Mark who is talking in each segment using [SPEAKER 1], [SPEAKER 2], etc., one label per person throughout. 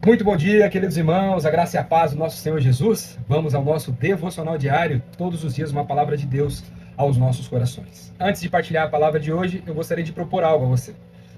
[SPEAKER 1] Muito bom dia, queridos irmãos, a graça e a paz do nosso Senhor Jesus. Vamos ao nosso devocional diário, todos os dias uma palavra de Deus aos nossos corações. Antes de partilhar a palavra de hoje, eu gostaria de propor algo a você.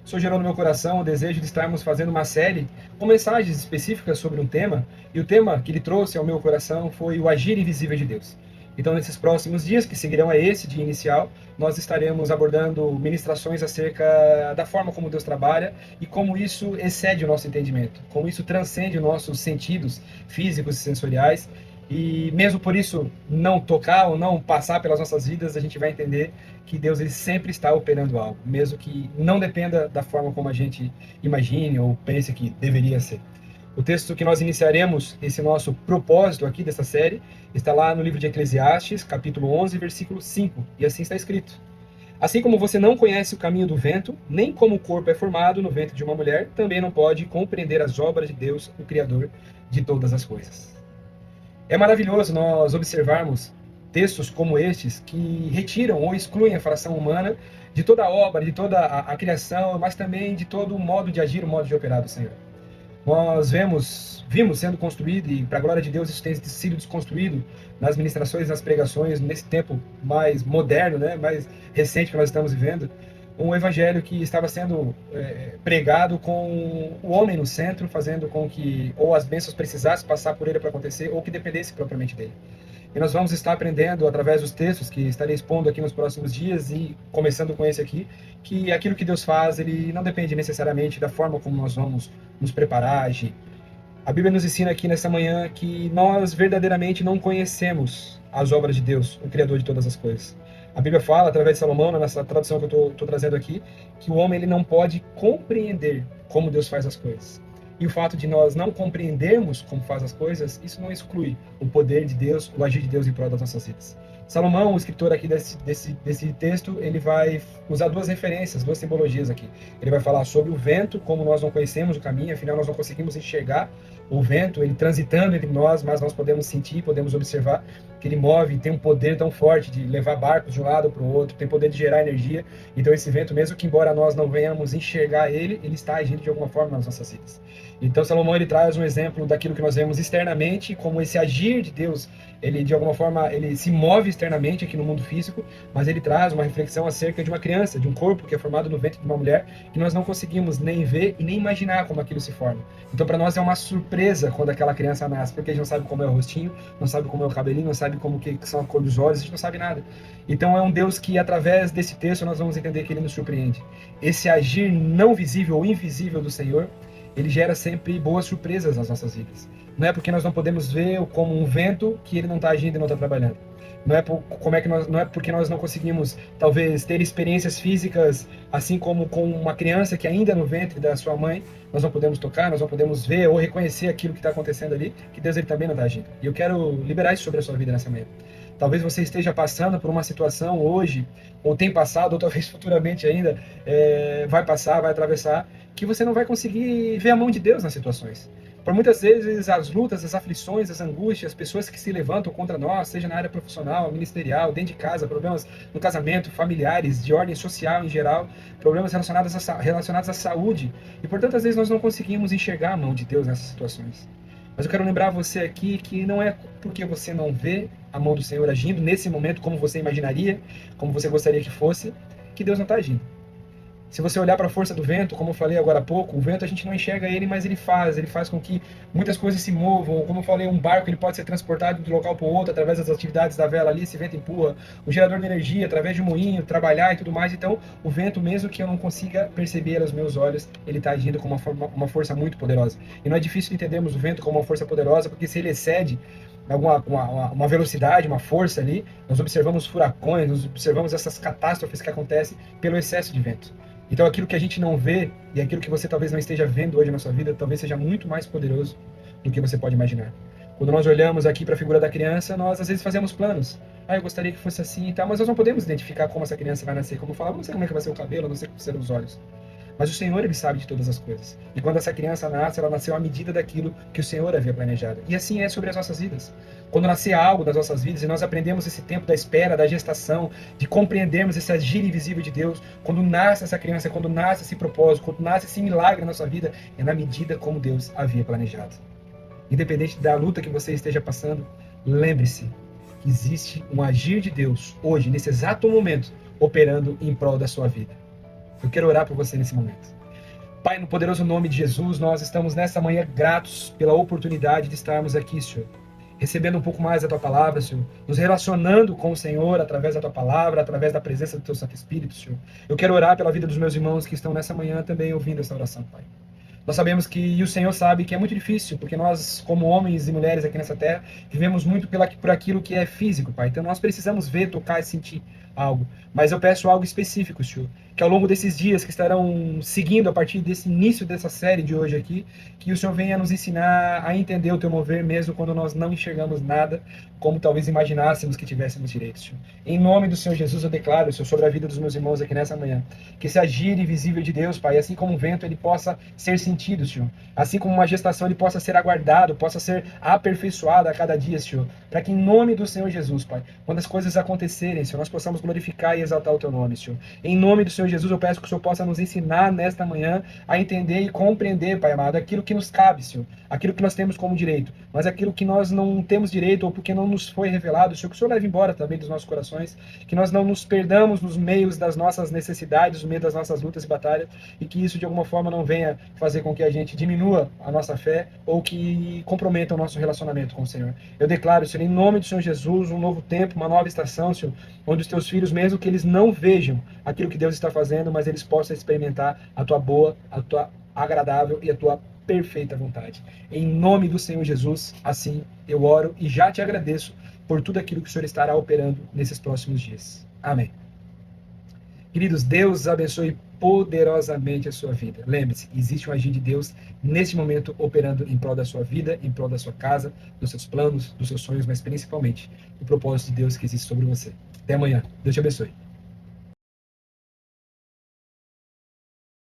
[SPEAKER 1] O Senhor gerou no meu coração o desejo de estarmos fazendo uma série com mensagens específicas sobre um tema, e o tema que ele trouxe ao meu coração foi o agir invisível de Deus. Então, nesses próximos dias, que seguirão a esse dia inicial, nós estaremos abordando ministrações acerca da forma como Deus trabalha e como isso excede o nosso entendimento, como isso transcende os nossos sentidos físicos e sensoriais. E mesmo por isso não tocar ou não passar pelas nossas vidas, a gente vai entender que Deus ele sempre está operando algo, mesmo que não dependa da forma como a gente imagine ou pense que deveria ser. O texto que nós iniciaremos esse nosso propósito aqui dessa série está lá no livro de Eclesiastes, capítulo 11, versículo 5, e assim está escrito: Assim como você não conhece o caminho do vento, nem como o corpo é formado no ventre de uma mulher, também não pode compreender as obras de Deus, o Criador de todas as coisas. É maravilhoso nós observarmos textos como estes que retiram ou excluem a fração humana de toda a obra, de toda a criação, mas também de todo o modo de agir, o modo de operar do Senhor. Nós vimos sendo construído, e para a glória de Deus isso tem sido desconstruído nas ministrações, nas pregações, nesse tempo mais moderno, mais recente que nós estamos vivendo, um evangelho que estava sendo pregado com o homem no centro, fazendo com que ou as bênçãos precisassem passar por ele para acontecer, ou que dependesse propriamente dele. E nós vamos estar aprendendo através dos textos que estarei expondo aqui nos próximos dias, e começando com esse aqui, que aquilo que Deus faz, ele não depende necessariamente da forma como nós vamos nos preparar, agir. A Bíblia nos ensina aqui nessa manhã que nós verdadeiramente não conhecemos as obras de Deus, o Criador de todas as coisas. A Bíblia fala, através de Salomão, nessa tradução que eu estou trazendo aqui, que o homem ele não pode compreender como Deus faz as coisas. E o fato de nós não compreendermos como faz as coisas, isso não exclui o poder de Deus, o agir de Deus em prol das nossas vidas. Salomão, o escritor aqui desse texto, ele vai usar duas referências, duas simbologias aqui. Ele vai falar sobre o vento, como nós não conhecemos o caminho, afinal nós não conseguimos enxergar o vento, ele transitando entre nós, mas nós podemos sentir, podemos observar que ele move, tem um poder tão forte de levar barcos de um lado para o outro, tem poder de gerar energia. Então esse vento, mesmo que embora nós não venhamos enxergar ele está agindo de alguma forma nas nossas vidas. Então Salomão ele traz um exemplo daquilo que nós vemos externamente, como esse agir de Deus, ele de alguma forma ele se move externamente aqui no mundo físico, mas ele traz uma reflexão acerca de uma criança, de um corpo que é formado no ventre de uma mulher, que nós não conseguimos nem ver e nem imaginar como aquilo se forma. Então para nós é uma surpresa quando aquela criança nasce, porque a gente não sabe como é o rostinho, não sabe como é o cabelinho, não sabe como que são a cor dos olhos, a gente não sabe nada. Então é um Deus que através desse texto nós vamos entender que ele nos surpreende. Esse agir não visível ou invisível do Senhor, ele gera sempre boas surpresas nas nossas vidas. Não é porque nós não podemos ver como um vento que ele não está agindo e não está trabalhando. Não é porque nós não conseguimos, talvez, ter experiências físicas, assim como com uma criança que ainda é no ventre da sua mãe, nós não podemos tocar, nós não podemos ver ou reconhecer aquilo que está acontecendo ali, que Deus ele também não está agindo. E eu quero liberar isso sobre a sua vida nessa manhã. Talvez você esteja passando por uma situação hoje, ou tem passado, ou talvez futuramente ainda vai passar, vai atravessar, que você não vai conseguir ver a mão de Deus nas situações. Por muitas vezes as lutas, as aflições, as angústias, as pessoas que se levantam contra nós, seja na área profissional, ministerial, dentro de casa, problemas no casamento, familiares, de ordem social em geral, problemas relacionados à saúde. E por tantas vezes nós não conseguimos enxergar a mão de Deus nessas situações. Mas eu quero lembrar você aqui que não é porque você não vê a mão do Senhor agindo nesse momento como você imaginaria, como você gostaria que fosse, que Deus não está agindo. Se você olhar para a força do vento, como eu falei agora há pouco, o vento a gente não enxerga ele, mas ele faz com que muitas coisas se movam. Como eu falei, um barco ele pode ser transportado de um local para o outro através das atividades da vela ali, esse vento empurra. O gerador de energia, através de um moinho, trabalhar e tudo mais. Então, o vento, mesmo que eu não consiga perceber aos meus olhos, ele está agindo com uma força muito poderosa. E não é difícil entendermos o vento como uma força poderosa, porque se ele excede uma velocidade, uma força ali, nós observamos furacões, nós observamos essas catástrofes que acontecem pelo excesso de vento. Então aquilo que a gente não vê e aquilo que você talvez não esteja vendo hoje na sua vida, talvez seja muito mais poderoso do que você pode imaginar. Quando nós olhamos aqui para a figura da criança, nós às vezes fazemos planos. Eu gostaria que fosse assim e tal, mas nós não podemos identificar como essa criança vai nascer. Como eu falava, não sei como é que vai ser o cabelo, não sei como serão os olhos. mas o Senhor, Ele sabe de todas as coisas. E quando essa criança nasce, ela nasceu à medida daquilo que o Senhor havia planejado. E assim é sobre as nossas vidas. Quando nascer algo das nossas vidas e nós aprendemos esse tempo da espera, da gestação, de compreendermos esse agir invisível de Deus, quando nasce essa criança, quando nasce esse propósito, quando nasce esse milagre na nossa vida, é na medida como Deus havia planejado. Independente da luta que você esteja passando, lembre-se que existe um agir de Deus hoje, nesse exato momento, operando em prol da sua vida. Eu quero orar por você nesse momento. Pai, no poderoso nome de Jesus, nós estamos nessa manhã gratos pela oportunidade de estarmos aqui, Senhor, recebendo um pouco mais da Tua Palavra, Senhor, nos relacionando com o Senhor através da Tua Palavra, através da presença do Teu Santo Espírito, Senhor. Eu quero orar pela vida dos meus irmãos que estão nessa manhã também ouvindo essa oração, Pai. Nós sabemos que, e o Senhor sabe que é muito difícil, porque nós, como homens e mulheres aqui nessa terra, vivemos muito por aquilo que é físico, Pai. Então nós precisamos ver, tocar e sentir algo. Mas eu peço algo específico, Senhor, que ao longo desses dias que estarão seguindo a partir desse início dessa série de hoje aqui, que o Senhor venha nos ensinar a entender o Teu mover, mesmo quando nós não enxergamos nada, como talvez imaginássemos que tivéssemos direito, Senhor. Em nome do Senhor Jesus, eu declaro, Senhor, sobre a vida dos meus irmãos aqui nessa manhã, que esse agir invisível de Deus, Pai, assim como um vento, ele possa ser sentido, Senhor. Assim como uma gestação, ele possa ser aguardado, possa ser aperfeiçoado a cada dia, Senhor. Para que em nome do Senhor Jesus, Pai, quando as coisas acontecerem, Senhor, nós possamos glorificar e exaltar o Teu nome, Senhor. Em nome do Senhor Jesus, eu peço que o Senhor possa nos ensinar nesta manhã a entender e compreender, Pai amado, aquilo que nos cabe, Senhor. Aquilo que nós temos como direito. Mas aquilo que nós não temos direito ou porque não nos foi revelado, Senhor, que o Senhor leve embora também dos nossos corações. Que nós não nos perdamos nos meios das nossas necessidades, no meio das nossas lutas e batalhas. E que isso, de alguma forma, não venha fazer com que a gente diminua a nossa fé ou que comprometa o nosso relacionamento com o Senhor. Eu declaro, Senhor, em nome do Senhor Jesus, um novo tempo, uma nova estação, Senhor, onde os Teus filhos, mesmo que eles não vejam aquilo que Deus está fazendo, mas eles possam experimentar a Tua boa, a Tua agradável e a Tua perfeita vontade. Em nome do Senhor Jesus, assim eu oro e já te agradeço por tudo aquilo que o Senhor estará operando nesses próximos dias. Amém. Queridos, Deus abençoe poderosamente a sua vida. Lembre-se, existe um agir de Deus neste momento operando em prol da sua vida, em prol da sua casa, dos seus planos, dos seus sonhos, mas principalmente o propósito de Deus que existe sobre você. Até amanhã. Deus te abençoe.